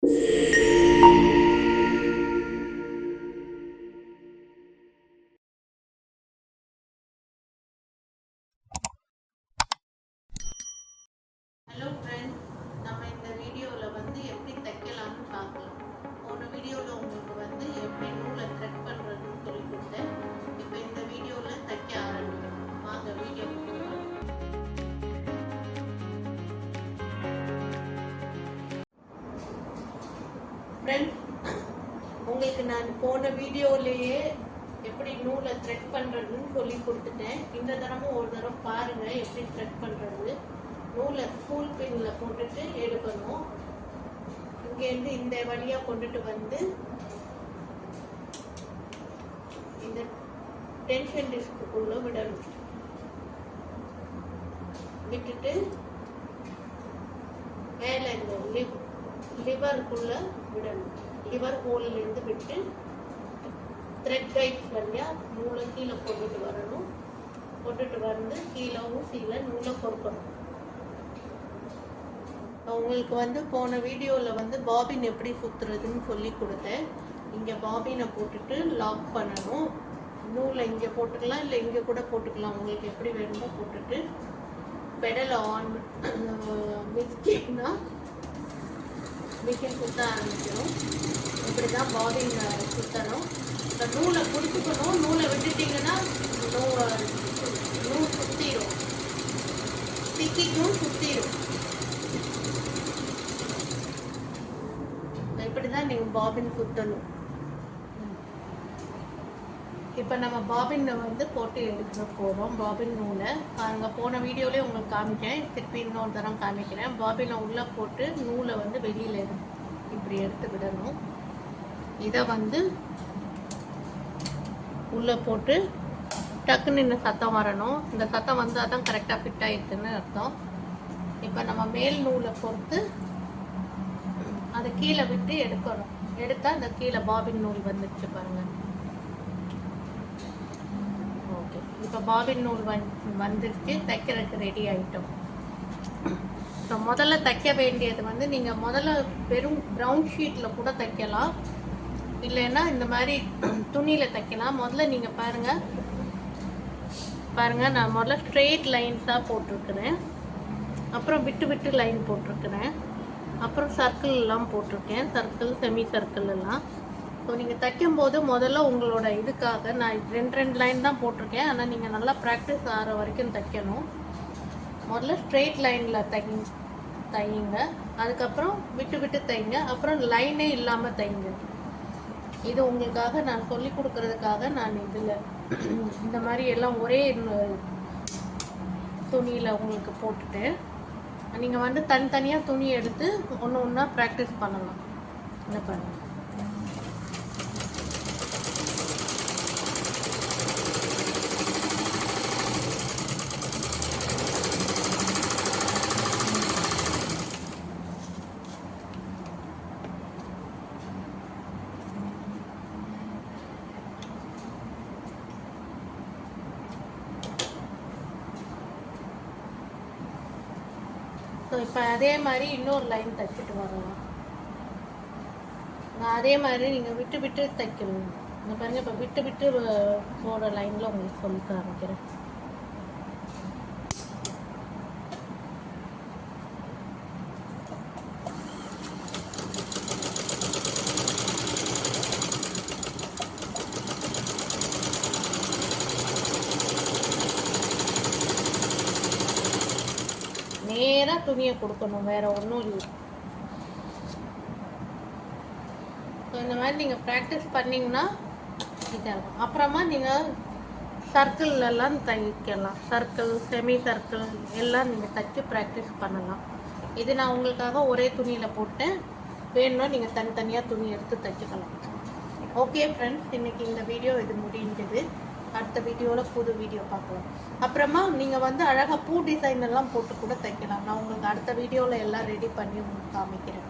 Hello friends, நம்ம இந்த வீடியோவில் வந்து எப்படி தைக்கலாம்னு பார்க்கலாம். போன வீடியோவில் உங்களுக்கு வந்து எப்படி நூலை த்ரெட் பண்ணுறதுன்னு சொல்லி கொடுத்தேன். இப்போ இந்த வீடியோவில் தைக்க ஆரம்பிக்கும். வாங்க வீடியோ போகலாம். ஃப்ரெண்ட்ஸ், உங்களுக்கு நான் போன வீடியோலேயே எப்படி நூலை த்ரெட் பண்ணுறதுன்னு சொல்லி கொடுத்துட்டேன். இந்த தடவை ஒரு தடவை பாருங்கள் எப்படி த்ரெட் பண்ணுறது. நூலை ஸ்கூல் பின்னில் போட்டுட்டு எடுக்கணும். இங்கேருந்து இந்த வழியாக கொண்டுட்டு வந்து இந்த டென்ஷன் டிஸ்க்குள்ளே விடணும். விட்டுட்டு மேலே இந்த லிவருக்குள்ளே விடணும். லிவர் ஹோல்லேருந்து விட்டு த்ரெட் கைட்ஸ் வழியாக நூலை கீழே போட்டுட்டு வரணும். போட்டுட்டு வந்து கீழே ஊசியில் நூலை பொறுக்கணும். உங்களுக்கு வந்து போன வீடியோவில் வந்து பாபின் எப்படி சுற்றுறதுன்னு சொல்லி கொடுத்தேன். இங்கே பாபினை போட்டுட்டு லாக் பண்ணணும். நூலை இங்கே போட்டுக்கலாம், இல்லை இங்கே கூட போட்டுக்கலாம். உங்களுக்கு எப்படி வேணுமோ போட்டுட்டு பெடலை ஆன் மிச்சிங்கன்னா மிஷின் சுற்ற ஆரம்பிக்கணும். இப்படி தான் பாபின் சுற்றணும். இந்த நூலை பிடிச்சிக்கணும். நூலை விட்டுட்டிங்கன்னா நூல் சுற்றிடும், திக்கிக்கும் சுற்றிடும். இப்படிதான் நீங்க பாபின் குத்தணும். இப்போ நம்ம பாபின் வந்து போட்டு எடுக்க போகிறோம். பாபின் நூலை அங்கே போன வீடியோலேயே உங்களுக்கு காமிக்கிறேன். திருப்பி இன்னொரு தரம் காமிக்கிறேன். பாபினை உள்ளே போட்டு நூலை வந்து வெளியில் இப்படி எடுத்து விடணும். இதை வந்து உள்ளே போட்டு டக்குன்னு இந்த சத்தம் வரணும். இந்த சத்தம் வந்தால் தான் கரெக்டாக ஃபிட் ஆகிடுதுன்னு அர்த்தம். இப்போ நம்ம மேல் நூலை பொறுத்து அதை கீழே விட்டு எடுக்கணும். எடுத்தா இந்த கீழே பாபின் நூல் வந்துடுச்சு பாருங்க. ஓகே, இப்போ பாபின் நூல் வந்துடுச்சு. தைக்கிறதுக்கு ரெடி ஆகிட்டோம். ஸோ முதல்ல தைக்க வேண்டியது வந்து நீங்கள் முதல்ல வெறும் ப்ரௌன் ஷீட்டில் கூட தைக்கலாம், இல்லைன்னா இந்த மாதிரி துணியில் தைக்கலாம். முதல்ல நீங்கள் பாருங்கள் நான் முதல்ல ஸ்ட்ரெயிட் லைன்ஸ் தான் போட்டிருக்கிறேன். அப்புறம் விட்டு விட்டு லைன் போட்டிருக்கிறேன். அப்புறம் சர்க்கிள் எல்லாம் போட்டிருக்கேன். சர்க்கிள், செமி சர்க்கிள் எல்லாம். ஸோ நீங்கள் தைக்கும்போது முதல்ல உங்களோட இதுக்காக நான் ரெண்டு லைன் தான் போட்டிருக்கேன். ஆனால் நீங்கள் நல்லா ப்ராக்டிஸ் ஆகிற வரைக்கும் தைக்கணும். முதல்ல ஸ்ட்ரெயிட் லைனில் தையுங்க. அதுக்கப்புறம் விட்டு விட்டு தைங்க. அப்புறம் லைனே இல்லாமல் தைங்க. இது உங்களுக்காக நான் சொல்லி கொடுக்கறதுக்காக நான் இதில் இந்த மாதிரி எல்லாம் ஒரே துணியில் உங்களுக்கு போட்டுட்டேன். நீங்கள் வந்து தனித்தனியாக துணி எடுத்து ஒன்று ஒன்றா ப்ராக்டிஸ் பண்ணலாம். என்ன பண்ணுங்க. ஸோ இப்போ அதே மாதிரி இன்னொரு லைன் தைச்சிட்டு வரலாம். அதே மாதிரி நீங்கள் விட்டு விட்டு தைக்கணும். இந்த பாருங்கள், இப்போ விட்டு விட்டு போகிற லைனில் உங்களுக்கு சொல்லி காமிக்கிறேன். நேராக துணியை கொடுக்கணும், வேற ஒன்றும் இல்லை. ஸோ இந்த மாதிரி நீங்கள் ப்ராக்டிஸ் பண்ணிங்கன்னா இதாகும். அப்புறமா நீங்கள் சர்க்கிள்லாம் தைக்கலாம். சர்க்கிள், செமி சர்க்கிள் எல்லாம் நீங்கள் தைச்சி ப்ராக்டிஸ் பண்ணலாம். இது நான் உங்களுக்காக ஒரே துணியில் போட்டேன். வேணும்னா நீங்கள் தனித்தனியாக துணி எடுத்து தைச்சிக்கலாம். ஓகே ஃப்ரெண்ட்ஸ், இன்றைக்கி இந்த வீடியோ இது முடிஞ்சது. அடுத்த வீடியோவில் புது வீடியோ பார்க்கலாம். அப்புறமா நீங்கள் வந்து அழகாக பூ டிசைன் எல்லாம் போட்டு கூட தைக்கலாம். நான் உங்களுக்கு அடுத்த வீடியோவில் எல்லாம் ரெடி பண்ணி உங்களுக்கு காமிக்கிறேன்.